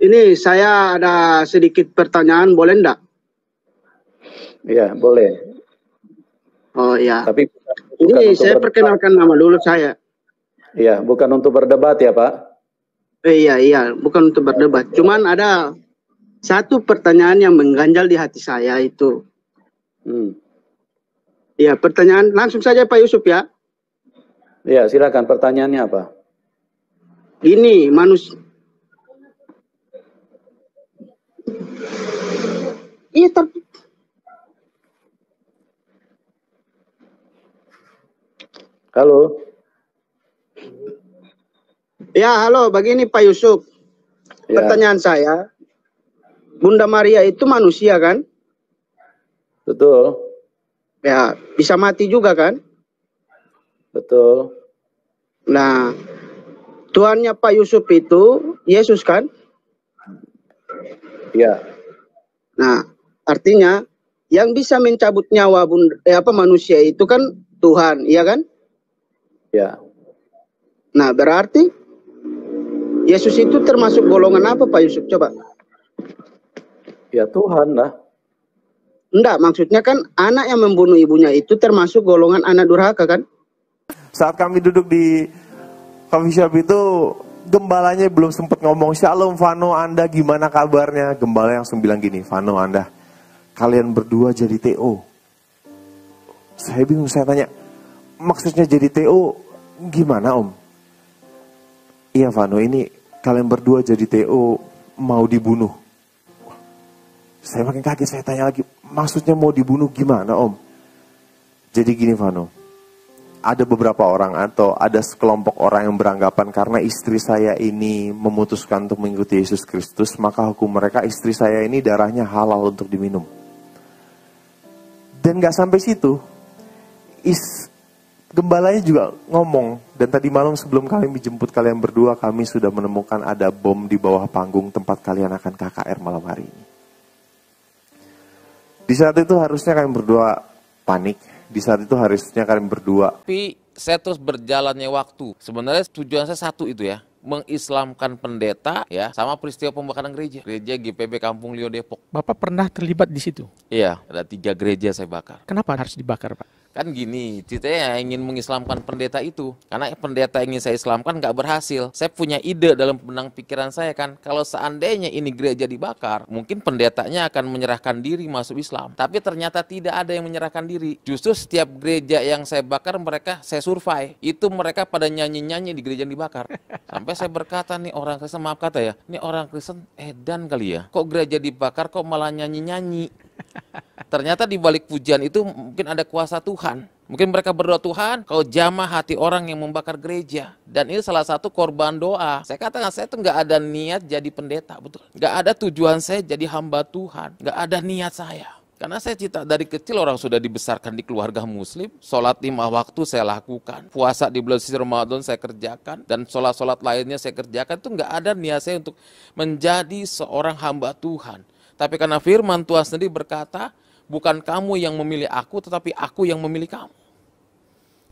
Ini saya ada sedikit pertanyaan, boleh enggak? Iya, boleh. Oh iya. Tapi ini saya perkenalkan nama dulu saya. Iya, bukan untuk berdebat ya Pak? Iya, bukan untuk berdebat. Cuman ada satu pertanyaan yang mengganjal di hati saya itu. Iya, pertanyaan langsung saja Pak Yusuf ya. Iya, silakan. Pertanyaannya apa? Ini manusia. Iya, Halo. Ya, halo. Begini Pak Yusuf. Ya. Pertanyaan saya, Bunda Maria itu manusia kan? Betul. Ya, bisa mati juga kan? Betul. Nah, Tuhannya Pak Yusuf itu Yesus kan? Iya. Nah, artinya yang bisa mencabut nyawa manusia itu kan Tuhan, iya kan? Ya. Nah, berarti Yesus itu termasuk golongan apa Pak Yusuf? Coba. Ya Tuhan lah. Enggak, maksudnya kan anak yang membunuh ibunya itu termasuk golongan anak durhaka kan? Saat kami duduk di coffee shop itu, gembalanya belum sempat ngomong, "Shalom Vano, Anda gimana kabarnya?" Gembala langsung bilang gini, "Vano, Anda, kalian berdua jadi TO." Saya bingung, saya tanya, "Maksudnya jadi TO gimana Om?" "Iya Vano, ini kalian berdua jadi TO mau dibunuh." Saya makin kaget, saya tanya lagi, "Maksudnya mau dibunuh gimana Om?" "Jadi gini Vano, ada beberapa orang atau ada sekelompok orang yang beranggapan karena istri saya ini memutuskan untuk mengikuti Yesus Kristus, maka hukum mereka istri saya ini darahnya halal untuk diminum." Dan gak sampai situ, gembalanya juga ngomong, "Dan tadi malam sebelum kami menjemput kalian berdua, kami sudah menemukan ada bom di bawah panggung tempat kalian akan KKR malam hari ini." Di saat itu harusnya kalian berdua panik. Di saat itu harusnya kalian berdua. Tapi saya terus berjalannya waktu. Sebenarnya tujuan saya satu itu ya. Mengislamkan pendeta ya sama peristiwa pembakaran gereja. Gereja GPB Kampung Lio Depok. Bapak pernah terlibat di situ? Iya, ada 3 gereja saya bakar. Kenapa harus dibakar Pak? Kan gini, ceritanya ingin mengislamkan pendeta itu. Karena pendeta ingin saya islamkan nggak berhasil. Saya punya ide dalam benang pikiran saya kan. Kalau seandainya ini gereja dibakar, mungkin pendetanya akan menyerahkan diri masuk Islam. Tapi ternyata tidak ada yang menyerahkan diri. Justru setiap gereja yang saya bakar, mereka saya survei. Itu mereka pada nyanyi-nyanyi di gereja yang dibakar. Sampai saya berkata, nih orang Kristen, maaf kata ya, ini orang Kristen edan kali ya. Kok gereja dibakar kok malah nyanyi-nyanyi? Ternyata di balik pujian itu mungkin ada kuasa Tuhan. Mungkin mereka berdoa, "Tuhan, kau jamah hati orang yang membakar gereja." Dan ini salah satu korban doa. Saya katakan, saya tuh nggak ada niat jadi pendeta, betul. Nggak ada tujuan saya jadi hamba Tuhan. Nggak ada niat saya. Karena saya cita dari kecil orang sudah dibesarkan di keluarga muslim. Sholat 5 waktu saya lakukan. Puasa di bulan suci Ramadan saya kerjakan. Dan sholat-sholat lainnya saya kerjakan. Itu nggak ada niat saya untuk menjadi seorang hamba Tuhan. Tapi karena firman Tuhan sendiri berkata, bukan kamu yang memilih aku, tetapi aku yang memilih kamu.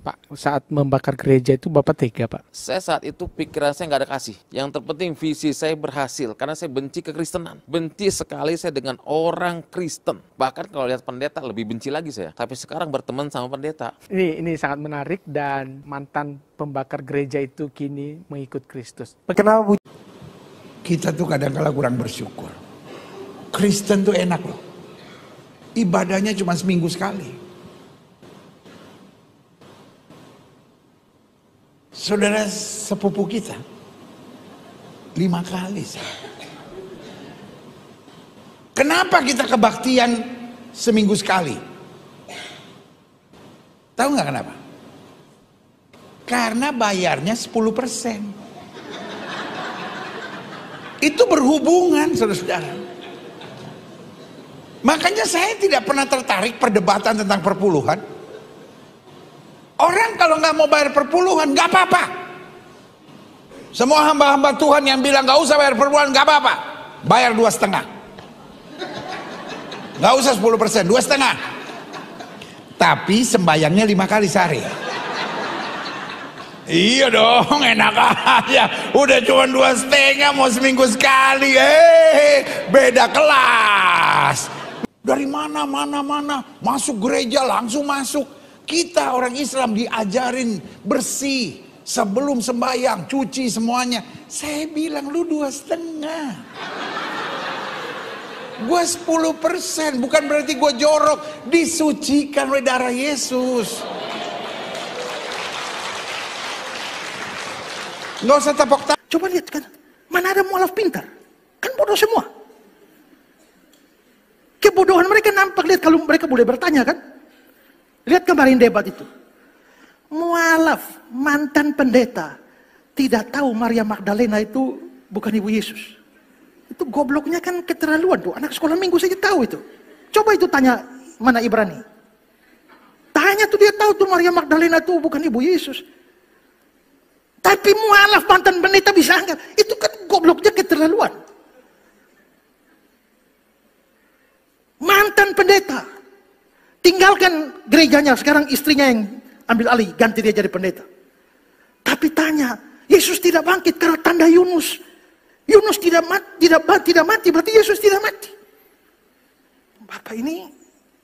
Pak, saat membakar gereja itu Bapak tega Pak? Saya saat itu pikiran saya nggak ada kasih. Yang terpenting visi saya berhasil, karena saya benci kekristenan. Benci sekali saya dengan orang Kristen. Bahkan kalau lihat pendeta lebih benci lagi saya. Tapi sekarang berteman sama pendeta. Ini sangat menarik dan mantan pembakar gereja itu kini mengikut Kristus. Kenapa Bu? Kita tuh kadang-kala kurang bersyukur. Kristen tuh enak loh. Ibadahnya cuma seminggu sekali. Saudara sepupu kita 5 kali. Kenapa kita kebaktian seminggu sekali? Tahu nggak kenapa? Karena bayarnya 10%. Itu berhubungan saudara-saudara. Makanya saya tidak pernah tertarik perdebatan tentang perpuluhan. Orang kalau nggak mau bayar perpuluhan nggak apa-apa. Semua hamba-hamba Tuhan yang bilang nggak usah bayar perpuluhan nggak apa-apa. Bayar 2,5. Nggak usah 10%, 2,5. Tapi sembayangnya 5 kali sehari. Iya dong, enak aja. Udah cuma 2,5 mau seminggu sekali. Beda kelas. Dari mana masuk gereja langsung masuk. Kita orang Islam diajarin bersih sebelum sembahyang, cuci semuanya. Saya bilang lu 2,5. Gue 10%, bukan berarti gue jorok. Disucikan oleh darah Yesus. Nggak usah tepok tangan. Coba lihat kan, mana ada mualaf pintar? Kan bodoh semua. Kebodohan mereka nampak, lihat kalau mereka boleh bertanya kan. Lihat kemarin debat itu. Mualaf, mantan pendeta, tidak tahu Maria Magdalena itu bukan ibu Yesus. Itu gobloknya kan keterlaluan tuh. Anak sekolah minggu saja tahu itu. Coba itu tanya mana Ibrani. Tanya tuh dia tahu tuh Maria Magdalena itu bukan ibu Yesus. Tapi mualaf mantan pendeta bisa anggap. Itu kan gobloknya keterlaluan. Mantan pendeta. Tinggalkan gerejanya. Sekarang istrinya yang ambil alih. Ganti dia jadi pendeta. Tapi tanya. Yesus tidak bangkit karena tanda Yunus. Yunus tidak mati. Berarti Yesus tidak mati. Bapak ini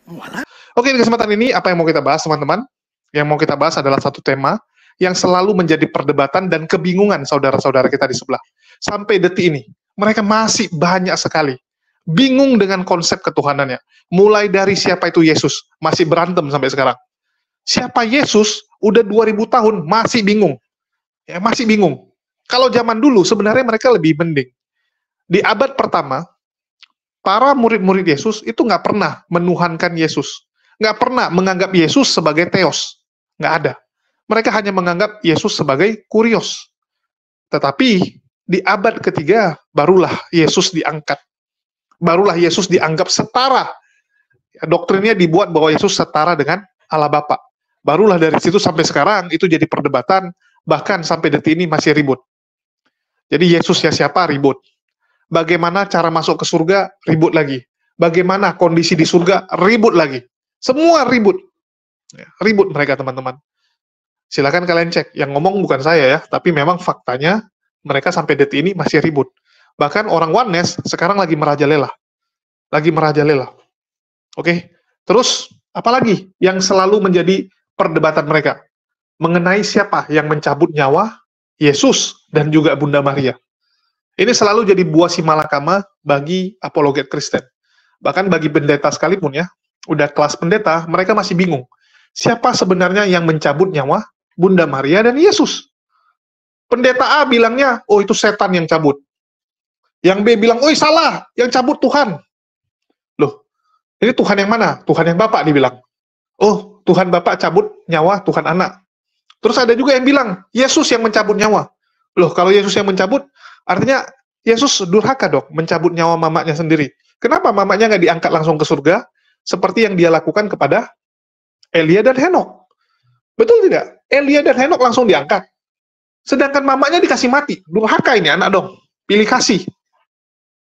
mualaf. Oke, di kesempatan ini apa yang mau kita bahas teman-teman? Yang mau kita bahas adalah satu tema yang selalu menjadi perdebatan dan kebingungan saudara-saudara kita di sebelah. Sampai detik ini, mereka masih banyak sekali bingung dengan konsep ketuhanannya. Mulai dari siapa itu Yesus, masih berantem sampai sekarang. Siapa Yesus, udah 2000 tahun, masih bingung. Ya, masih bingung. Kalau zaman dulu, sebenarnya mereka lebih mending. Di abad pertama, para murid-murid Yesus itu nggak pernah menuhankan Yesus. Nggak pernah menganggap Yesus sebagai Theos. Nggak ada. Mereka hanya menganggap Yesus sebagai kurios. Tetapi di abad ketiga barulah Yesus diangkat. Barulah Yesus dianggap setara. Doktrinnya dibuat bahwa Yesus setara dengan Allah Bapa. Barulah dari situ sampai sekarang itu jadi perdebatan, bahkan sampai detik ini masih ribut. Jadi Yesus ya siapa? Ribut. Bagaimana cara masuk ke surga? Ribut lagi. Bagaimana kondisi di surga? Ribut lagi. Semua ribut. Ribut mereka teman-teman. Silakan kalian cek. Yang ngomong bukan saya ya, tapi memang faktanya mereka sampai detik ini masih ribut. Bahkan orang Oneness sekarang lagi merajalela. Oke. Terus apalagi yang selalu menjadi perdebatan mereka? Mengenai siapa yang mencabut nyawa Yesus dan juga Bunda Maria. Ini selalu jadi buah simalakama bagi apologet Kristen. Bahkan bagi pendeta sekalipun ya, udah kelas pendeta, mereka masih bingung. Siapa sebenarnya yang mencabut nyawa Bunda Maria dan Yesus? Pendeta A bilangnya, oh itu setan yang cabut. Yang B bilang, oh salah, yang cabut Tuhan. Loh, ini Tuhan yang mana? Tuhan yang Bapak dibilang. Oh, Tuhan Bapak cabut nyawa Tuhan Anak. Terus ada juga yang bilang, Yesus yang mencabut nyawa. Loh, kalau Yesus yang mencabut, artinya Yesus durhaka dong, mencabut nyawa mamanya sendiri. Kenapa mamanya nggak diangkat langsung ke surga, seperti yang dia lakukan kepada Elia dan Henok? Betul tidak? Elia dan Henok langsung diangkat. Sedangkan mamanya dikasih mati. Durhaka ini anak dong. Pilih kasih.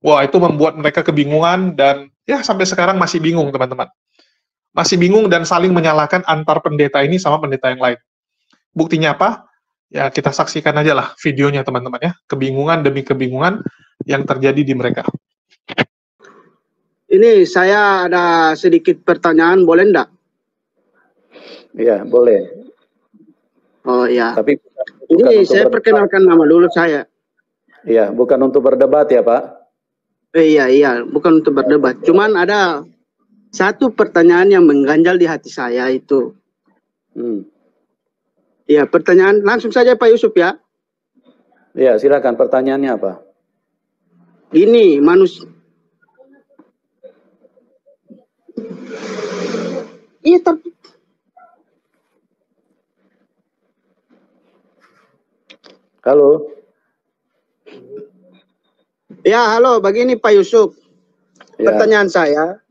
Wah, itu membuat mereka kebingungan dan ya sampai sekarang masih bingung teman-teman. Masih bingung dan saling menyalahkan antar pendeta ini sama pendeta yang lain. Buktinya apa? Ya kita saksikan aja lah videonya teman-teman ya. Kebingungan demi kebingungan yang terjadi di mereka. Ini saya ada sedikit pertanyaan, boleh enggak? Iya, boleh. Oh iya. Tapi ini saya perkenalkan nama dulu saya. Iya, bukan untuk berdebat ya Pak. Iya, bukan untuk berdebat. Cuman ada satu pertanyaan yang mengganjal di hati saya itu. Iya, pertanyaan langsung saja Pak Yusuf ya. Iya, silakan pertanyaannya apa? Ini manusia. Iya, tapi Halo. ya, halo, begini Pak Yusuf. Ya. Pertanyaan saya,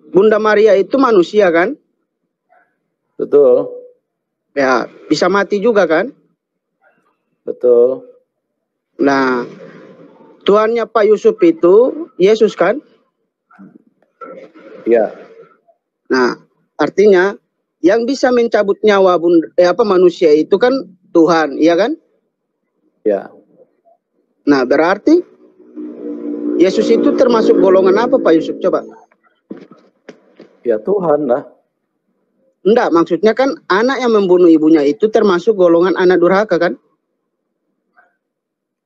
Bunda Maria itu manusia kan? Betul. Ya, bisa mati juga kan? Betul. Nah, Tuhannya Pak Yusuf itu Yesus kan? Iya. Nah, artinya yang bisa mencabut nyawa manusia itu kan Tuhan, iya kan? Ya. Nah, berarti Yesus itu termasuk golongan apa, Pak Yusuf? Coba. Ya Tuhan lah. Enggak, maksudnya kan anak yang membunuh ibunya itu termasuk golongan anak durhaka kan?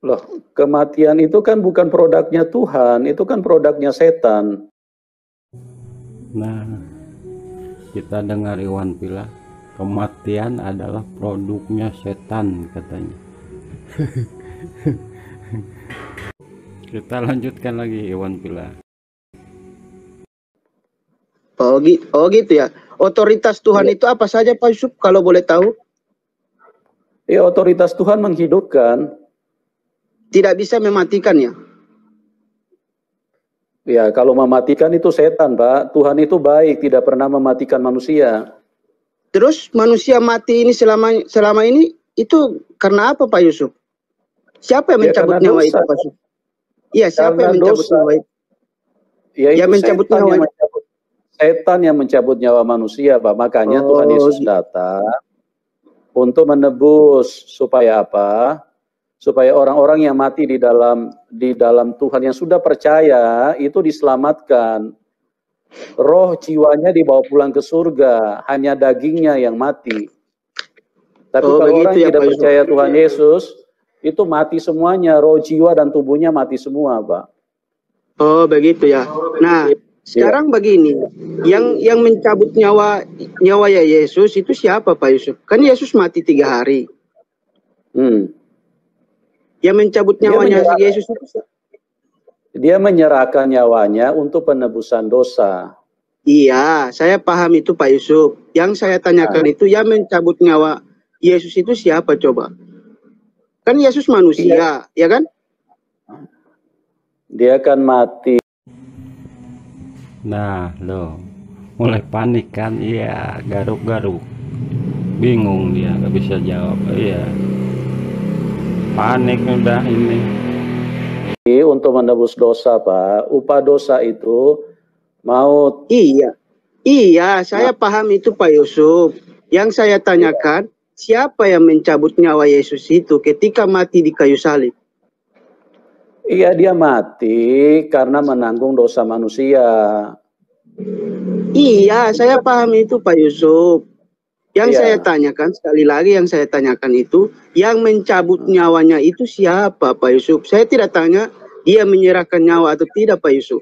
Loh, kematian itu kan bukan produknya Tuhan, itu kan produknya setan. Nah, kita dengar Iwan Pila, kematian adalah produknya setan katanya. Kita lanjutkan lagi Iwan Pila. Oh gitu ya. Otoritas Tuhan itu apa saja, Pak Yusuf, kalau boleh tahu? Ya, otoritas Tuhan menghidupkan. Tidak bisa mematikan ya? Ya, kalau mematikan itu setan, Pak. Tuhan itu baik, tidak pernah mematikan manusia. Terus manusia mati ini selama ini itu karena apa, Pak Yusuf? Siapa yang mencabut nyawa itu, Pak Yusuf? Iya, siapa yang mencabut nyawa itu? Ya, itu yang mencabut nyawa itu. Setan yang mencabut nyawa manusia, Pak. Makanya Tuhan Yesus datang untuk menebus supaya apa? Supaya orang-orang yang mati di dalam Tuhan yang sudah percaya itu diselamatkan. Roh jiwanya dibawa pulang ke surga, hanya dagingnya yang mati. Tapi kalau orang ya, tidak percaya Tuhan Yesus, itu mati semuanya, roh jiwa dan tubuhnya mati semua, Pak. Oh, begitu ya. Nah, sekarang begini, yang mencabut nyawa ya Yesus itu siapa, Pak Yusuf? Kan Yesus mati 3 hari. Yang mencabut nyawanya Yesus itu siapa? Dia menyerahkan nyawanya untuk penebusan dosa. Iya, saya paham itu, Pak Yusuf. Yang saya tanyakan itu yang mencabut nyawa Yesus itu siapa coba? Kan Yesus manusia, ya kan? Dia akan mati. Nah, loh, mulai panik kan? Iya, garuk-garuk. Bingung dia, nggak bisa jawab. Iya, panik udah ini. Untuk menebus dosa, Pak. Upah dosa itu maut. Iya, saya paham itu, Pak Yusuf. Yang saya tanyakan, siapa yang mencabut nyawa Yesus itu ketika mati di kayu salib? Iya, dia mati karena menanggung dosa manusia. Iya, saya paham itu, Pak Yusuf. Yang saya tanyakan, sekali lagi yang saya tanyakan itu, yang mencabut nyawanya itu siapa, Pak Yusuf? Saya tidak tanya dia menyerahkan nyawa atau tidak, Pak Yusuf.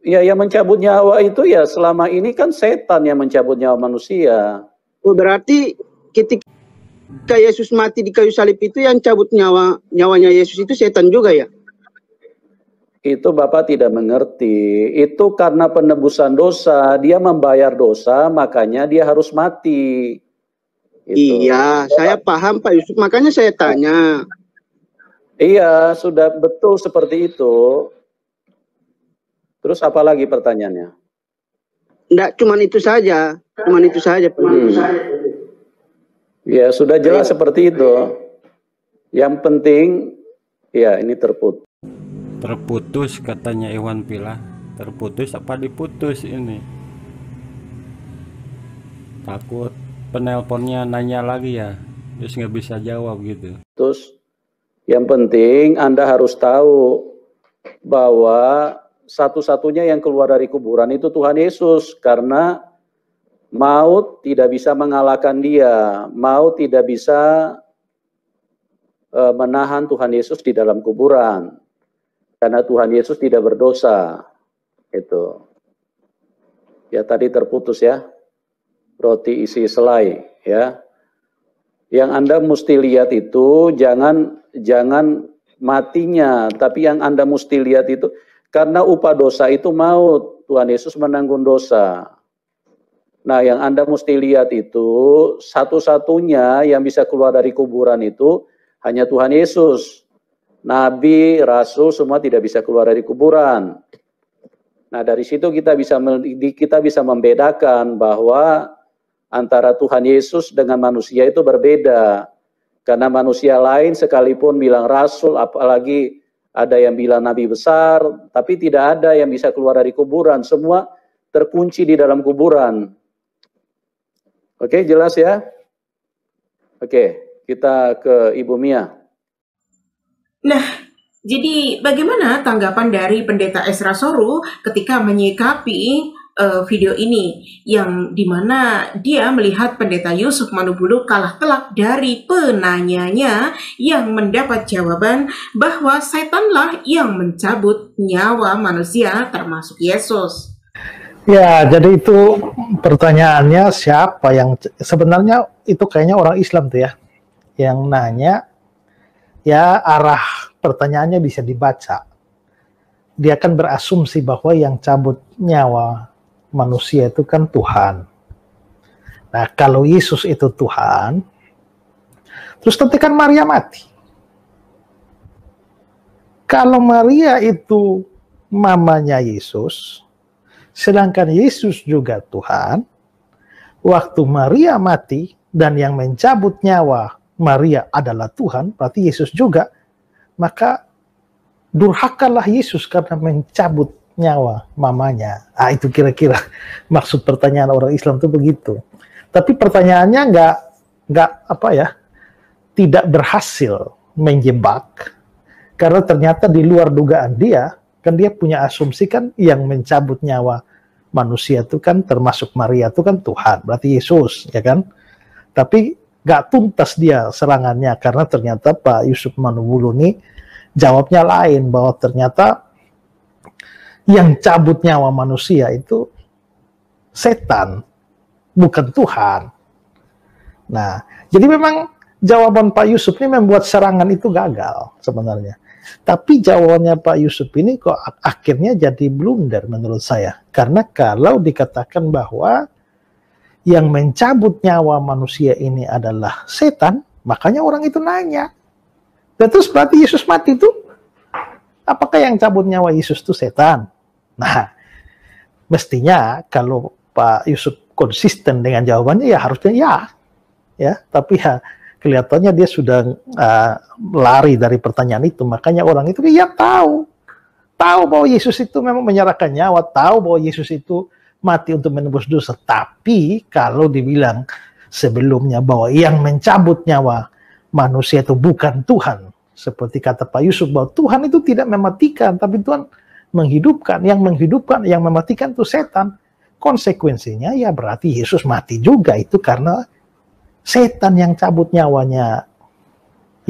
Ya, yang mencabut nyawa itu ya selama ini kan setan yang mencabut nyawa manusia. Oh, berarti ketika Yesus mati di kayu salib itu yang cabut nyawanya Yesus itu setan juga ya? Itu Bapak tidak mengerti. Itu karena penebusan dosa, dia membayar dosa, makanya dia harus mati. Gitu. Iya, saya paham Pak Yusuf, makanya saya tanya. Iya, sudah betul seperti itu. Terus apa lagi pertanyaannya? Enggak, cuman itu saja. Ya, sudah jelas seperti itu. Yang penting, ya ini terputus. Terputus katanya Iwan Pila. Terputus apa diputus ini? Takut penelponnya nanya lagi ya, terus nggak bisa jawab gitu. Terus, yang penting Anda harus tahu bahwa satu-satunya yang keluar dari kuburan itu Tuhan Yesus, karena maut tidak bisa mengalahkan dia, maut tidak bisa menahan Tuhan Yesus di dalam kuburan, karena Tuhan Yesus tidak berdosa. Itu ya, tadi terputus ya, roti isi selai ya. Yang Anda mesti lihat itu jangan matinya, tapi yang Anda mesti lihat itu karena upah dosa itu maut, Tuhan Yesus menanggung dosa. Nah, yang Anda mesti lihat itu satu-satunya yang bisa keluar dari kuburan itu hanya Tuhan Yesus. Nabi, Rasul semua tidak bisa keluar dari kuburan. Nah, dari situ kita bisa membedakan bahwa antara Tuhan Yesus dengan manusia itu berbeda. Karena manusia lain sekalipun bilang Rasul, apalagi ada yang bilang Nabi besar, tapi tidak ada yang bisa keluar dari kuburan. Semua terkunci di dalam kuburan. Oke, jelas ya? Oke, kita ke Ibu Mia. Nah, jadi bagaimana tanggapan dari Pendeta Ezra Soru ketika menyikapi video ini, yang dimana dia melihat Pendeta Yusuf Manubulu kalah telak dari penanyanya yang mendapat jawaban bahwa setanlah yang mencabut nyawa manusia termasuk Yesus. Ya, jadi itu pertanyaannya siapa yang sebenarnya itu kayaknya orang Islam tuh ya yang nanya. Ya, arah pertanyaannya bisa dibaca. Dia akan berasumsi bahwa yang cabut nyawa manusia itu kan Tuhan. Nah, kalau Yesus itu Tuhan, terus nanti kan Maria mati. Kalau Maria itu mamanya Yesus, sedangkan Yesus juga Tuhan, waktu Maria mati dan yang mencabut nyawa Maria adalah Tuhan, berarti Yesus juga, maka durhakalah Yesus karena mencabut nyawa mamanya. Itu kira-kira maksud pertanyaan orang Islam itu begitu. Tapi pertanyaannya nggak tidak berhasil menjebak, karena ternyata di luar dugaan dia, kan dia punya asumsi kan yang mencabut nyawa manusia itu kan termasuk Maria itu kan Tuhan, berarti Yesus, ya kan? Tapi gak tuntas dia serangannya karena ternyata Pak Yusuf Manubulu ini jawabnya lain, bahwa ternyata yang cabut nyawa manusia itu setan, bukan Tuhan. Nah, jadi memang jawaban Pak Yusuf ini membuat serangan itu gagal sebenarnya. Tapi jawabannya Pak Yusuf ini kok akhirnya jadi blunder menurut saya. Karena kalau dikatakan bahwa yang mencabut nyawa manusia ini adalah setan, makanya orang itu nanya. Dan terus berarti Yesus mati itu, apakah yang cabut nyawa Yesus itu setan? Nah, mestinya kalau Pak Yusuf konsisten dengan jawabannya ya harusnya ya. Tapi ya kelihatannya dia sudah lari dari pertanyaan itu, makanya orang itu ya tahu bahwa Yesus itu memang menyerahkan nyawa, tahu bahwa Yesus itu mati untuk menebus dosa. Tapi kalau dibilang sebelumnya bahwa yang mencabut nyawa manusia itu bukan Tuhan, seperti kata Pak Yusuf bahwa Tuhan itu tidak mematikan, tapi Tuhan menghidupkan. Yang menghidupkan, yang mematikan itu setan. Konsekuensinya ya berarti Yesus mati juga, itu karena setan yang cabut nyawanya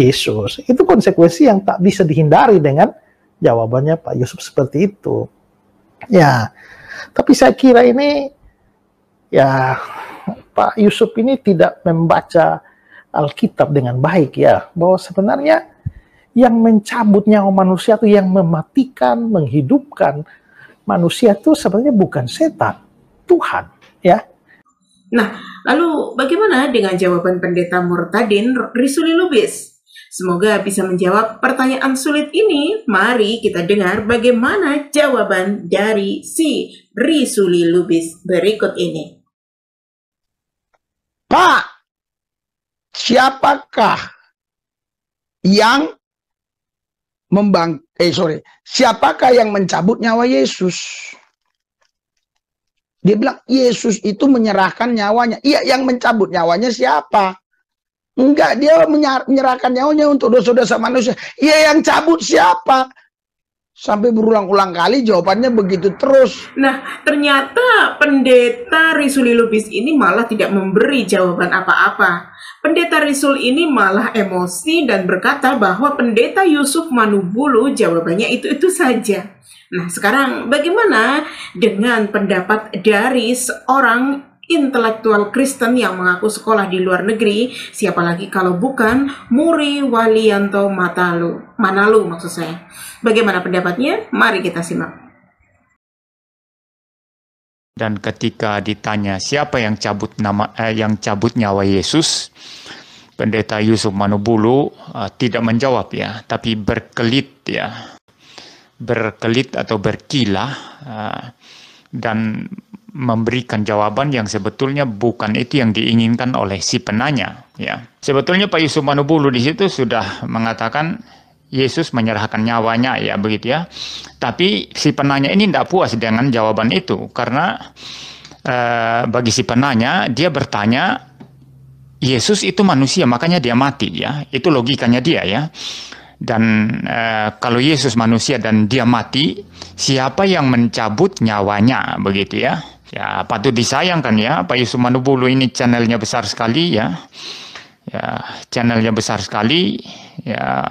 Yesus. Itu konsekuensi yang tak bisa dihindari dengan jawabannya Pak Yusuf seperti itu. Ya, tapi saya kira ini ya Pak Yusuf ini tidak membaca Alkitab dengan baik ya, bahwa sebenarnya yang mencabut nyawa manusia itu, yang mematikan, menghidupkan manusia itu sebenarnya bukan setan, Tuhan ya. Nah, lalu bagaimana dengan jawaban Pendeta Murtadin Risuli Lubis? Semoga bisa menjawab pertanyaan sulit ini. Mari kita dengar bagaimana jawaban dari si Risuli Lubis berikut ini. Pak, siapakah yang siapakah yang mencabut nyawa Yesus? Dia bilang Yesus itu menyerahkan nyawanya. Iya, yang mencabut nyawanya siapa? Enggak, dia menyerahkan nyawanya untuk dosa-dosa manusia. Iya, yang cabut siapa? Sampai berulang-ulang kali jawabannya begitu terus. Nah, ternyata Pendeta Risuli Lubis ini malah tidak memberi jawaban apa-apa. Pendeta Risul ini malah emosi dan berkata bahwa Pendeta Yusuf Manubulu jawabannya itu-itu saja. Nah, sekarang bagaimana dengan pendapat dari seorang intelektual Kristen yang mengaku sekolah di luar negeri, siapa lagi kalau bukan Muri Walianto Manalu maksud saya. Bagaimana pendapatnya? Mari kita simak. Dan ketika ditanya siapa yang cabut nyawa Yesus, Pendeta Yusuf Manubulu tidak menjawab ya, tapi berkelit atau berkilah dan memberikan jawaban yang sebetulnya bukan itu yang diinginkan oleh si penanya ya. Sebetulnya Pak Yusuf Manubulu di situ sudah mengatakan Yesus menyerahkan nyawanya ya, begitu ya. Tapi si penanya ini tidak puas dengan jawaban itu karena bagi si penanya dia bertanya Yesus itu manusia, makanya dia mati ya. Itu logikanya dia ya. Dan kalau Yesus manusia dan dia mati, siapa yang mencabut nyawanya begitu ya? Ya patut disayangkan ya, Pak Yusuf Manubulu ini channelnya besar sekali ya. Ya, channelnya besar sekali ya,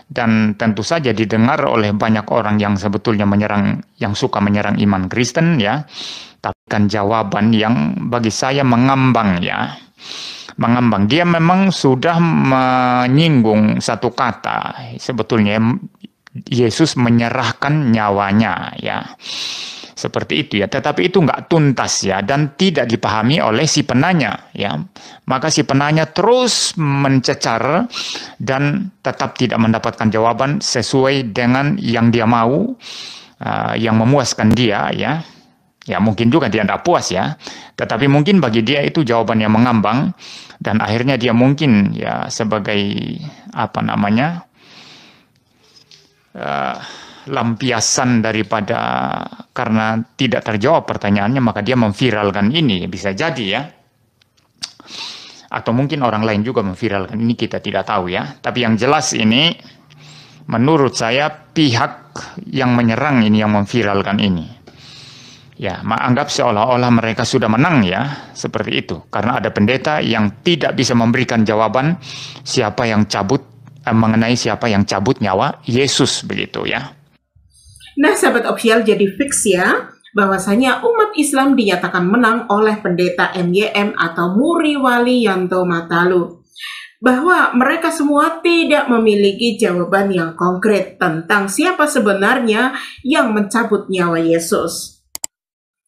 dan tentu saja didengar oleh banyak orang yang sebetulnya yang suka menyerang iman Kristen ya. Tapi kan jawaban yang bagi saya mengambang ya. Mengambang. Dia memang sudah menyinggung satu kata. Sebetulnya Yesus menyerahkan nyawanya ya. Seperti itu ya. Tetapi itu nggak tuntas ya, dan tidak dipahami oleh si penanya ya. Maka si penanya terus mencecar dan tetap tidak mendapatkan jawaban sesuai dengan yang dia mau, yang memuaskan dia ya. Ya mungkin juga dia tidak puas ya, tetapi mungkin bagi dia itu jawaban yang mengambang, dan akhirnya dia mungkin ya sebagai apa namanya lampiasan daripada karena tidak terjawab pertanyaannya, maka dia memviralkan ini, bisa jadi ya. Atau mungkin orang lain juga memviralkan ini, kita tidak tahu ya. Tapi yang jelas ini menurut saya pihak yang menyerang ini yang memviralkan ini. Ya, anggap seolah-olah mereka sudah menang ya, seperti itu. Karena ada pendeta yang tidak bisa memberikan jawaban siapa yang mengenai siapa yang cabut nyawa Yesus begitu ya. Nah, sahabat official, jadi fix ya bahwasanya umat Islam dinyatakan menang oleh pendeta MYM atau Muri Wali Yanto Matalu. Bahwa mereka semua tidak memiliki jawaban yang konkret tentang siapa sebenarnya yang mencabut nyawa Yesus.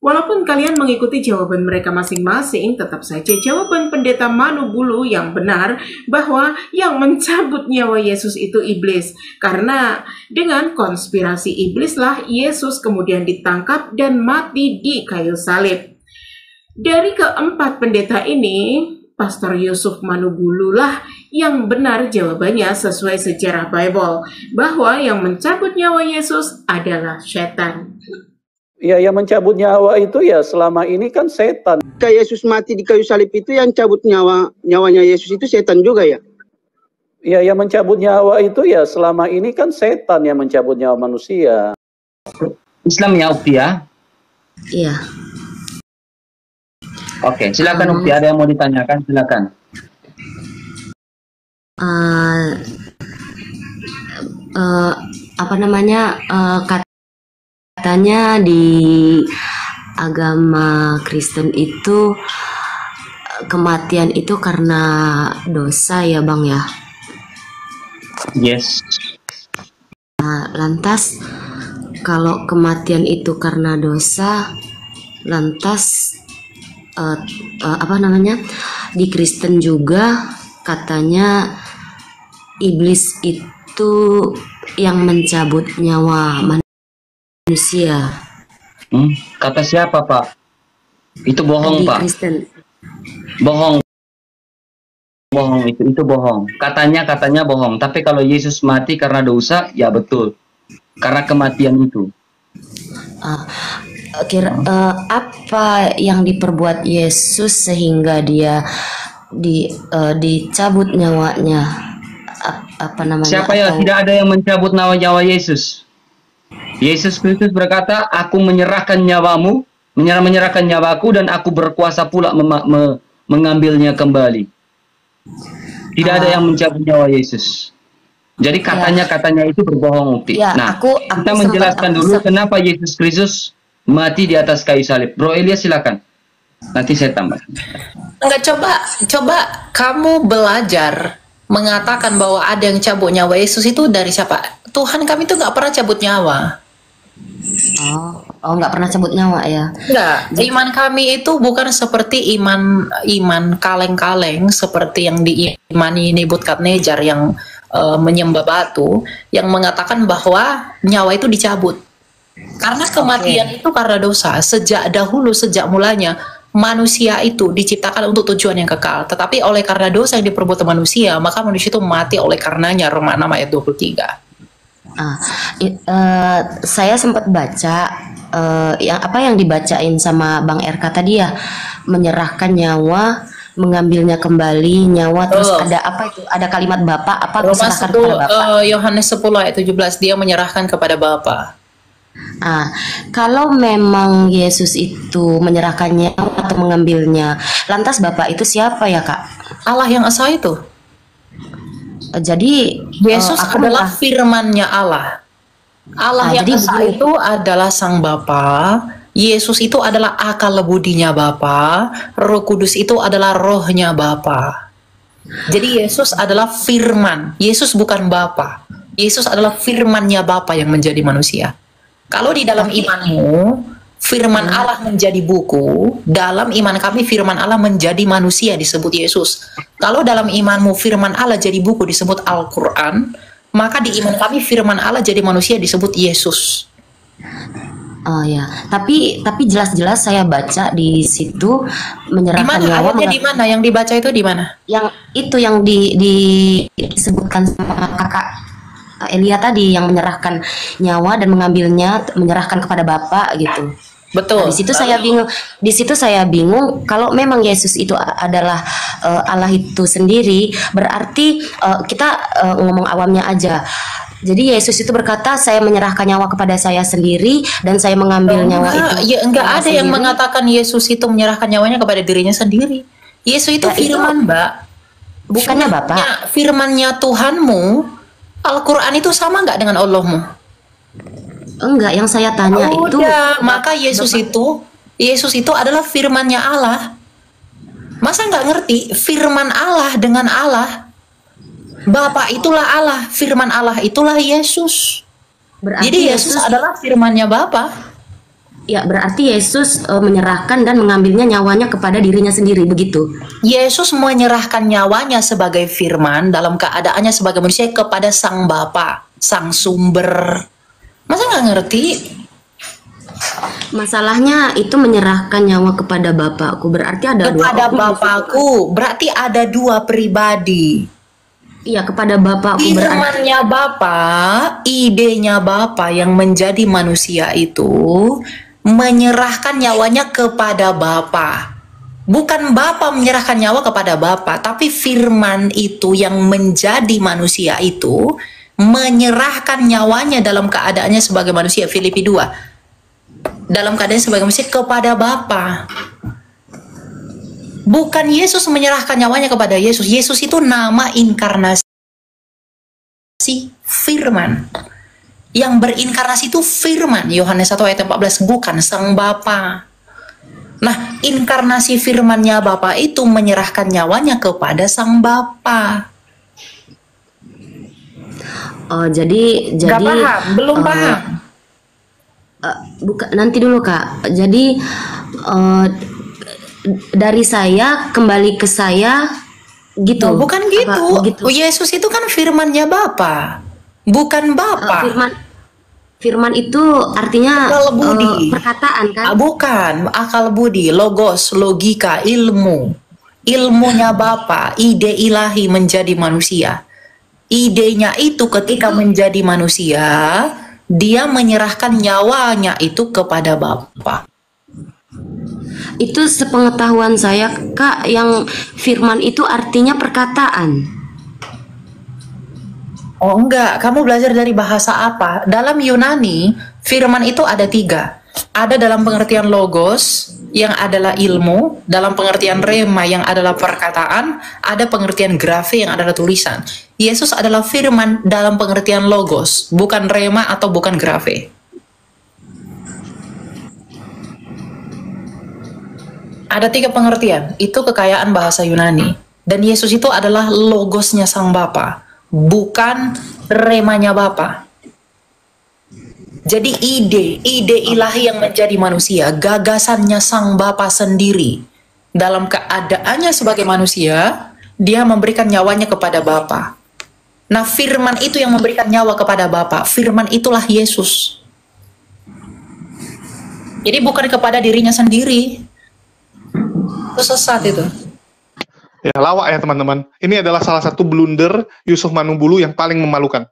Walaupun kalian mengikuti jawaban mereka masing-masing, tetap saja jawaban pendeta Manubulu yang benar bahwa yang mencabut nyawa Yesus itu iblis. Karena dengan konspirasi iblislah Yesus kemudian ditangkap dan mati di kayu salib. Dari keempat pendeta ini, Pastor Yusuf Manubulu lah yang benar jawabannya sesuai sejarah Bible, bahwa yang mencabut nyawa Yesus adalah setan. Ya, yang mencabut nyawa itu ya selama ini kan setan. Kayak Yesus mati di kayu salib itu yang cabut nyawanya Yesus itu setan juga ya? Ya, yang mencabut nyawa itu ya selama ini kan setan yang mencabut nyawa manusia. Islam ya, Ukti ya? Iya. Oke, silakan Ukti, ada yang mau ditanyakan, silakan. Apa namanya, katanya di agama Kristen itu kematian itu karena dosa ya Bang ya? Yes. Nah, lantas kalau kematian itu karena dosa, lantas apa namanya, di Kristen juga katanya iblis itu yang mencabut nyawa manusia. Kata siapa Pak? Itu bohong Pak. Kristen. Bohong itu bohong. Katanya bohong. Tapi kalau Yesus mati karena dosa, ya betul. Karena kematian itu. Apa yang diperbuat Yesus sehingga dia dicabut nyawanya? Apa namanya? Siapa ya? Tidak ada yang mencabut nyawa Yesus. Yesus Kristus berkata, aku menyerahkan nyawamu, menyerahkan nyawaku, dan aku berkuasa pula mengambilnya kembali. Tidak ada yang mencabut nyawa Yesus. Jadi katanya itu berbohong, Ukti. Ya, nah, kita menjelaskan dulu kenapa Yesus Kristus mati di atas kayu salib. Bro Elias silakan. Nanti saya tambah. Enggak, coba kamu belajar mengatakan bahwa ada yang cabut nyawa Yesus itu dari siapa? Tuhan kami itu nggak pernah cabut nyawa. Oh, nggak pernah cabut nyawa ya? Enggak, iman kami itu bukan seperti iman kaleng-kaleng seperti yang diimani Nebukadnezar yang menyembah batu, yang mengatakan bahwa nyawa itu dicabut. Karena kematian itu karena dosa. Sejak mulanya manusia itu diciptakan untuk tujuan yang kekal. Tetapi oleh karena dosa yang diperbuat manusia, maka manusia itu mati oleh karenanya. Roma 6 ayat 23. Saya sempat baca yang dibacain sama Bang RK tadi ya, menyerahkan nyawa mengambilnya kembali nyawa, terus Betul. ada apa itu? Ada kalimat Bapa apa Roma diserahkan 10, kepada Bapa? Yohanes 10 ayat 17, dia menyerahkan kepada Bapa. Kalau memang Yesus itu menyerahkannya atau mengambilnya, lantas Bapa itu siapa ya, Kak? Allah yang esa itu. Jadi Yesus adalah firman-Nya Allah. Allah yang jadi esa begini. itu adalah Sang Bapa. Yesus itu adalah akal budinya Bapa. Roh Kudus itu adalah rohnya Bapa. Jadi Yesus adalah firman. Yesus bukan Bapa. Yesus adalah firman-Nya Bapa yang menjadi manusia. Kalau di dalam imanmu firman Allah menjadi buku, dalam iman kami firman Allah menjadi manusia disebut Yesus. Kalau dalam imanmu firman Allah jadi buku disebut Al-Quran, maka di iman kami firman Allah jadi manusia disebut Yesus. Oh ya, tapi jelas-jelas saya baca di situ menyerahkan Di mana nyawa. ayatnya, di mana yang dibaca itu, di mana? Yang itu yang disebutkan sama kakak Elia tadi, yang menyerahkan nyawa dan mengambilnya, menyerahkan kepada Bapa gitu. Betul. Nah, di situ saya bingung. Di situ saya bingung. Kalau memang Yesus itu adalah Allah itu sendiri, berarti kita ngomong awamnya aja. Jadi Yesus itu berkata, saya menyerahkan nyawa kepada saya sendiri dan saya mengambil nyawa itu. Ya, enggak ada yang mengatakan Yesus itu menyerahkan nyawanya kepada dirinya sendiri. Yesus itu firman, Mbak. Bukannya Bapak. Firman-Nya Tuhanmu. Al-Quran itu sama nggak dengan Allahmu? Enggak, yang saya tanya itu. Maka Yesus itu adalah firman-Nya Allah. Masa nggak ngerti? Firman Allah dengan Allah. Bapa itulah Allah, firman Allah itulah Yesus. Berarti Jadi Yesus adalah firman-Nya Bapa. Ya, berarti Yesus menyerahkan dan mengambilnya nyawanya kepada dirinya sendiri, begitu? Yesus menyerahkan nyawanya sebagai firman dalam keadaannya sebagai manusia kepada Sang Bapa, Sang Sumber. Masa nggak ngerti? Masalahnya itu menyerahkan nyawa kepada Bapakku, berarti ada kepada dua. Bapakku, berarti ada dua pribadi. Iya, kepada Bapakku berarti. Firman-Nya Bapa, idenya Bapa yang menjadi manusia itu menyerahkan nyawanya kepada Bapa. Bukan Bapa menyerahkan nyawa kepada Bapa, tapi firman itu yang menjadi manusia itu menyerahkan nyawanya dalam keadaannya sebagai manusia. Filipi 2. Dalam keadaannya sebagai manusia kepada Bapa. Bukan Yesus menyerahkan nyawanya kepada Yesus. Yesus itu nama inkarnasi firman. Yang berinkarnasi itu firman. Yohanes 1 ayat 14, bukan Sang Bapa. Nah, inkarnasi firman-Nya Bapa itu menyerahkan nyawanya kepada Sang Bapa. Oh, jadi Gak paham, belum paham. Bukan, nanti dulu Kak. Jadi dari saya kembali ke saya gitu. Oh, bukan gitu. Yesus itu kan firman-Nya Bapa, bukan Bapa. Firman itu artinya akal budi. Perkataan kan? Bukan, akal budi, logos, logika, ilmu. Ilmunya Bapa, ide ilahi menjadi manusia. Idenya itu ketika menjadi manusia, dia menyerahkan nyawanya itu kepada Bapa. Itu sepengetahuan saya, Kak, yang firman itu artinya perkataan. Oh enggak, kamu belajar dari bahasa apa? Dalam Yunani, firman itu ada 3. Ada dalam pengertian logos, yang adalah ilmu, dalam pengertian rema, yang adalah perkataan, ada pengertian grafe, yang adalah tulisan. Yesus adalah firman dalam pengertian logos, bukan rema atau bukan grafe. Ada 3 pengertian, itu kekayaan bahasa Yunani. Dan Yesus itu adalah logosnya Sang Bapa, bukan remanya Bapa. Jadi ide ilahi yang menjadi manusia, gagasannya Sang Bapa sendiri. Dalam keadaannya sebagai manusia, dia memberikan nyawanya kepada Bapa. Nah, firman itu yang memberikan nyawa kepada Bapa. Firman itulah Yesus. Jadi bukan kepada dirinya sendiri. Itu sesat itu. Ya, lawak ya teman-teman. Ini adalah salah satu blunder Yusuf Manubulu yang paling memalukan.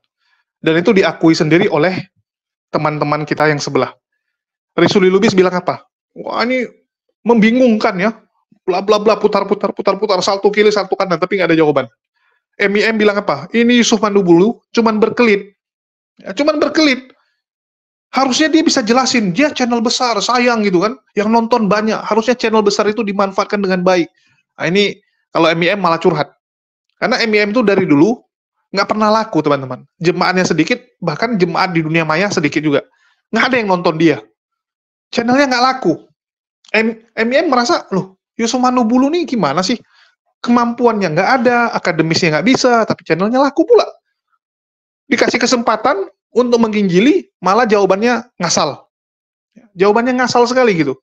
Dan itu diakui sendiri oleh teman-teman kita yang sebelah. Risuli Lubis bilang apa? Wah, ini membingungkan ya. bla bla bla, putar, satu kiri, satu kanan, tapi nggak ada jawaban. MIM bilang apa? Ini Yusuf Manubulu cuman berkelit. Ya, cuman berkelit. Harusnya dia bisa jelasin, dia channel besar, sayang gitu kan, yang nonton banyak, harusnya channel besar itu dimanfaatkan dengan baik. Nah ini, kalau MIM malah curhat. Karena MIM itu dari dulu, nggak pernah laku teman-teman. Jemaatnya sedikit, bahkan jemaat di dunia maya sedikit juga. Nggak ada yang nonton dia. Channelnya nggak laku. MIM merasa, loh, Yusuf Manubulu nih gimana sih? Kemampuannya nggak ada, akademisnya nggak bisa, tapi channelnya laku pula. Dikasih kesempatan untuk menginjili, malah jawabannya ngasal. Jawabannya ngasal sekali gitu.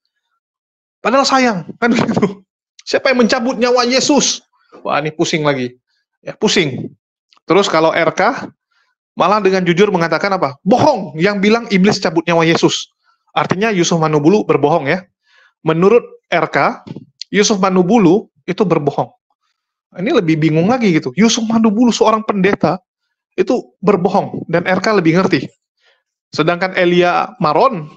Padahal sayang, kan gitu. Siapa yang mencabut nyawa Yesus? Wah, ini pusing lagi. Ya, pusing. Terus kalau RK, malah dengan jujur mengatakan apa? Bohong, yang bilang iblis cabut nyawa Yesus. Artinya Yusuf Manubulu berbohong ya. Menurut RK, Yusuf Manubulu itu berbohong. Ini lebih bingung lagi gitu. Yusuf Manubulu seorang pendeta, itu berbohong, dan RK lebih ngerti. Sedangkan Elia Maron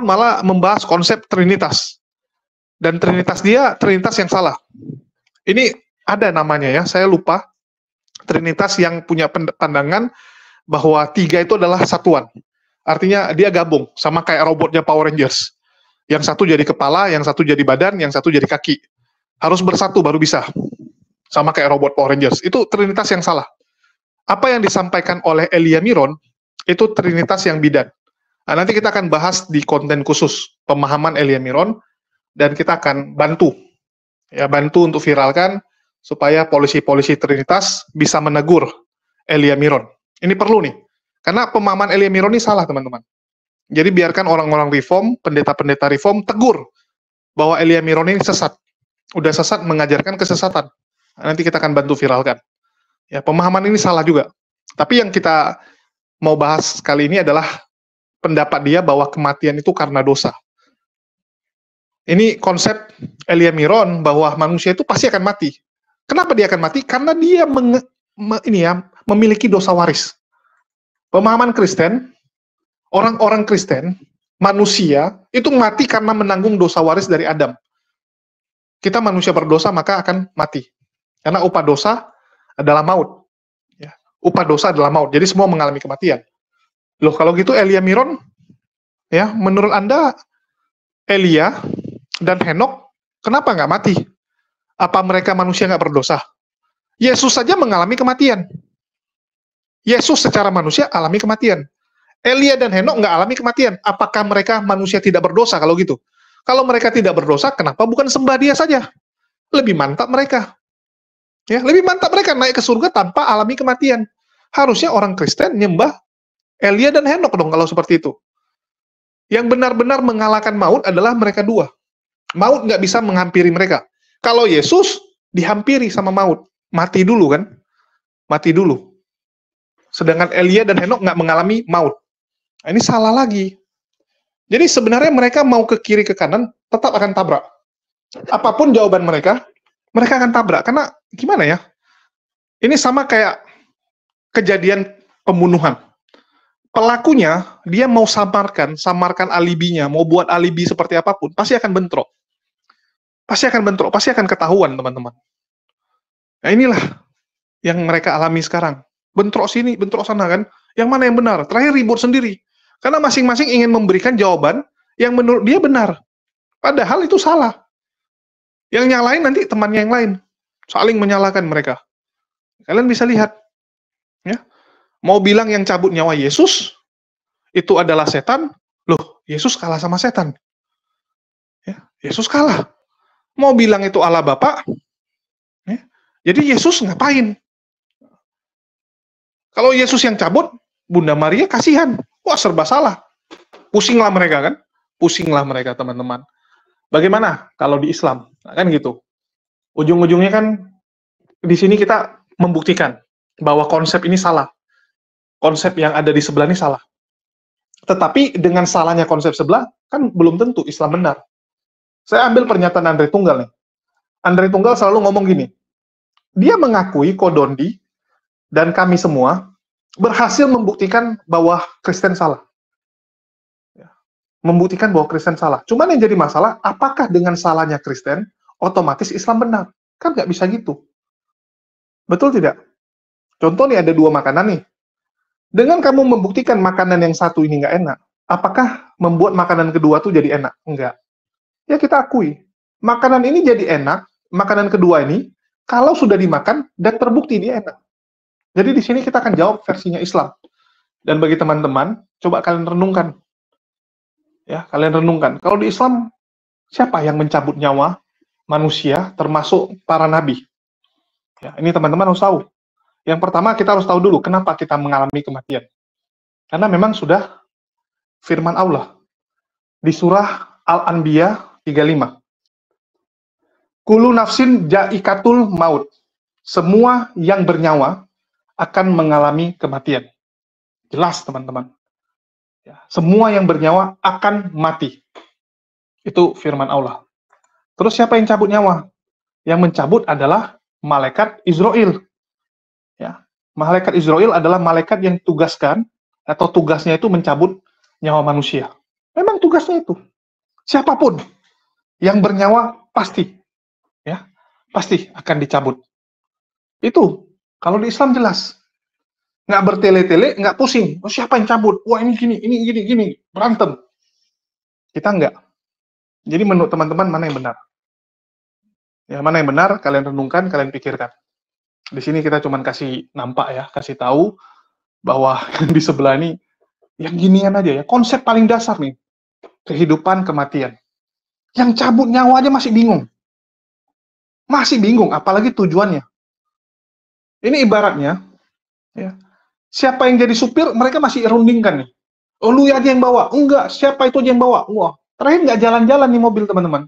malah membahas konsep Trinitas. Dan Trinitas dia, Trinitas yang salah. Ini ada namanya ya, saya lupa. Trinitas yang punya pandangan bahwa 3 itu adalah satuan. Artinya dia gabung, sama kayak robotnya Power Rangers. Yang satu jadi kepala, yang satu jadi badan, yang satu jadi kaki. Harus bersatu baru bisa. Sama kayak robot Power Rangers. Itu Trinitas yang salah. Apa yang disampaikan oleh Elia Miron, itu Trinitas yang bidan. Nah, nanti kita akan bahas di konten khusus pemahaman Elia Miron, dan kita akan bantu untuk viralkan, supaya polisi-polisi Trinitas bisa menegur Elia Miron. Ini perlu nih, karena pemahaman Elia Miron ini salah teman-teman. Jadi biarkan orang-orang reform, pendeta-pendeta reform tegur, bahwa Elia Miron ini sesat. Udah sesat mengajarkan kesesatan. Nah, nanti kita akan bantu viralkan. Ya, pemahaman ini salah juga. Tapi yang kita mau bahas kali ini adalah pendapat dia bahwa kematian itu karena dosa. Ini konsep Elia Miron bahwa manusia itu pasti akan mati. Kenapa dia akan mati? Karena dia memiliki dosa waris. Pemahaman Kristen, orang-orang Kristen, manusia itu mati karena menanggung dosa waris dari Adam. Kita manusia berdosa maka akan mati. Karena upah dosa adalah maut. Ya, upah dosa adalah maut. Jadi semua mengalami kematian. Loh, kalau gitu Elia Miron, ya, menurut Anda Elia dan Henok kenapa nggak mati? Apa mereka manusia nggak berdosa? Yesus saja mengalami kematian. Yesus secara manusia alami kematian. Elia dan Henok nggak alami kematian. Apakah mereka manusia tidak berdosa kalau gitu? Kalau mereka tidak berdosa, kenapa bukan sembah dia saja? Lebih mantap mereka. Ya, lebih mantap mereka naik ke surga tanpa alami kematian. Harusnya orang Kristen nyembah Elia dan Henok dong kalau seperti itu. Yang benar-benar mengalahkan maut adalah mereka dua. Maut nggak bisa menghampiri mereka. Kalau Yesus dihampiri sama maut, mati dulu kan? Mati dulu. Sedangkan Elia dan Henok nggak mengalami maut. Nah, ini salah lagi. Jadi sebenarnya mereka mau ke kiri ke kanan, tetap akan tabrak. Apapun jawaban mereka akan tabrak. Karena gimana ya? Ini sama kayak kejadian pembunuhan. Pelakunya, dia mau samarkan alibinya, mau buat alibi seperti apapun, pasti akan bentrok. Pasti akan ketahuan, teman-teman. Nah, inilah yang mereka alami sekarang. Bentrok sini, bentrok sana kan. Yang mana yang benar? Terakhir ribut sendiri. Karena masing-masing ingin memberikan jawaban yang menurut dia benar. Padahal itu salah. Yang nyalain nanti temannya yang lain. Saling menyalahkan mereka. Kalian bisa lihat. Ya. Mau bilang yang cabut nyawa Yesus, itu adalah setan. Loh, Yesus kalah sama setan. Ya, Yesus kalah. Mau bilang itu Allah Bapa. Ya. Jadi Yesus ngapain? Kalau Yesus yang cabut, Bunda Maria kasihan. Wah, serba salah. Pusinglah mereka kan? Pusinglah mereka, teman-teman. Bagaimana kalau di Islam? Nah, kan gitu. Ujung-ujungnya kan di sini kita membuktikan bahwa konsep ini salah. Konsep yang ada di sebelah ini salah. Tetapi dengan salahnya konsep sebelah, kan belum tentu Islam benar. Saya ambil pernyataan Andre Tunggal nih. Andre Tunggal selalu ngomong gini. Dia mengakui Kodondi dan kami semua berhasil membuktikan bahwa Kristen salah. membuktikan bahwa Kristen salah. Cuman yang jadi masalah, apakah dengan salahnya Kristen, otomatis Islam benar? Kan nggak bisa gitu. Betul tidak? Contoh nih, ada dua makanan nih. Dengan kamu membuktikan makanan yang satu ini nggak enak, apakah membuat makanan kedua tuh jadi enak? Enggak. Ya kita akui, makanan ini jadi enak, makanan kedua ini, kalau sudah dimakan dan terbukti dia enak. Jadi di sini kita akan jawab versinya Islam. Dan bagi teman-teman, coba kalian renungkan. Ya, kalian renungkan. Kalau di Islam, siapa yang mencabut nyawa manusia, termasuk para nabi? Ya, ini teman-teman harus tahu. Yang pertama, kita harus tahu dulu kenapa kita mengalami kematian. Karena memang sudah firman Allah. Di surah Al-Anbiya 35. Kullu nafsin ja'ikatul maut. Semua yang bernyawa akan mengalami kematian. Jelas, teman-teman. Ya, semua yang bernyawa akan mati. Itu firman Allah. Terus siapa yang cabut nyawa? Yang mencabut adalah malaikat Israel. Ya, malaikat Israel adalah malaikat yang tugaskan atau tugasnya itu mencabut nyawa manusia. Memang tugasnya itu. Siapapun yang bernyawa pasti, ya, pasti akan dicabut. Itu kalau di Islam jelas, nggak bertele-tele, nggak pusing. Oh, siapa yang cabut? Wah ini gini, berantem. Kita nggak. Jadi menurut teman-teman mana yang benar? Ya, mana yang benar? Kalian renungkan, kalian pikirkan. Di sini kita cuma kasih nampak ya, kasih tahu bahwa di sebelah ini yang ginian aja ya. Konsep paling dasar nih, kehidupan kematian. Yang cabut nyawa aja masih bingung. Masih bingung, apalagi tujuannya. Ini ibaratnya, ya, siapa yang jadi supir, mereka masih rundingkan nih. Oh, lu aja yang bawa. Enggak, siapa itu aja yang bawa. Wah, terakhir nggak jalan-jalan nih mobil, teman-teman.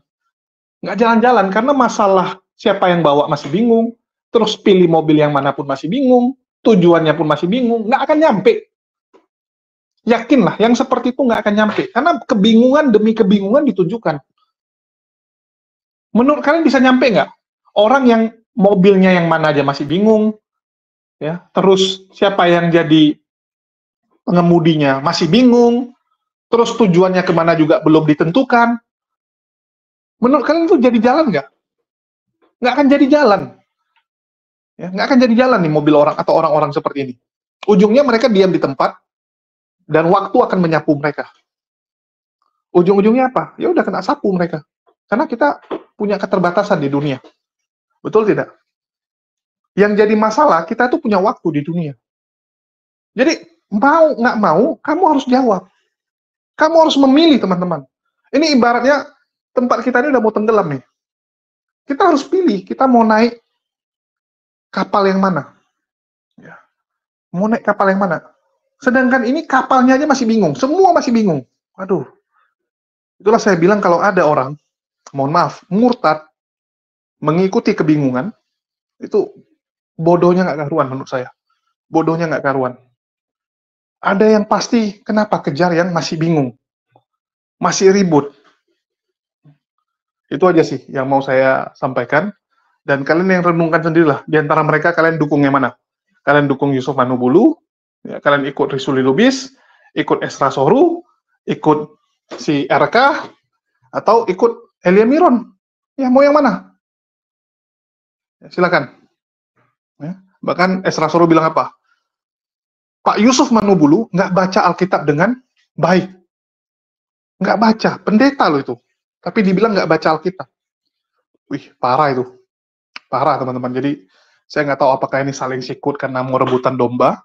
Nggak jalan-jalan, karena masalah siapa yang bawa masih bingung, terus pilih mobil yang manapun masih bingung, tujuannya pun masih bingung, nggak akan nyampe. Yakinlah, yang seperti itu nggak akan nyampe. Karena kebingungan demi kebingungan ditunjukkan. Menurut kalian bisa nyampe nggak? Orang yang mobilnya yang mana aja masih bingung, ya, terus siapa yang jadi pengemudinya masih bingung, terus tujuannya kemana juga belum ditentukan. Menurut kalian itu jadi jalan nggak? Nggak akan jadi jalan. Ya, nggak akan jadi jalan nih mobil orang atau orang-orang seperti ini. Ujungnya mereka diam di tempat, dan waktu akan menyapu mereka. Ujung-ujungnya apa? Ya udah kena sapu mereka. Karena kita punya keterbatasan di dunia. Betul tidak? Yang jadi masalah, kita tuh punya waktu di dunia. Jadi, mau nggak mau, kamu harus jawab. Kamu harus memilih, teman-teman. Ini ibaratnya, tempat kita ini udah mau tenggelam nih. Kita harus pilih, kita mau naik kapal yang mana. Ya. Mau naik kapal yang mana. Sedangkan ini kapalnya aja masih bingung. Semua masih bingung. Aduh. Itulah saya bilang kalau ada orang, mohon maaf, murtad, mengikuti kebingungan, itu bodohnya nggak karuan menurut saya. Bodohnya nggak karuan. Ada yang pasti, kenapa kejar yang masih bingung? Masih ribut. Itu aja sih yang mau saya sampaikan. Dan kalian yang renungkan sendirilah. Di antara mereka, kalian dukung yang mana? Kalian dukung Yusuf Manubulu, ya, kalian ikut Risuli Lubis, ikut Esra Soru, ikut si RK, atau ikut Elia Miron. Ya, mau yang mana? Ya, silakan. Ya, bahkan Esra Soru bilang apa? Pak Yusuf Manubulu nggak baca Alkitab dengan baik. Nggak baca, pendeta loh itu. Tapi dibilang nggak baca Alkitab. Wih, parah itu. Parah, teman-teman. Jadi, saya nggak tahu apakah ini saling sikut karena mau rebutan domba.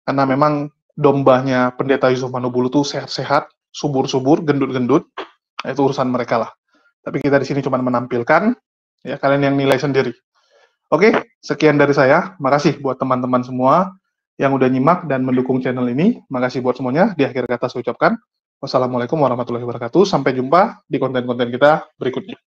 Karena memang dombanya pendeta Yusuf Manubulu tuh sehat-sehat, subur-subur, gendut-gendut. Nah, itu urusan mereka lah. Tapi kita di sini cuma menampilkan, ya, kalian yang nilai sendiri. Oke, sekian dari saya. Makasih buat teman-teman semua yang udah nyimak dan mendukung channel ini. Makasih buat semuanya. Di akhir kata saya ucapkan, wassalamualaikum warahmatullahi wabarakatuh. Sampai jumpa di konten-konten kita berikutnya.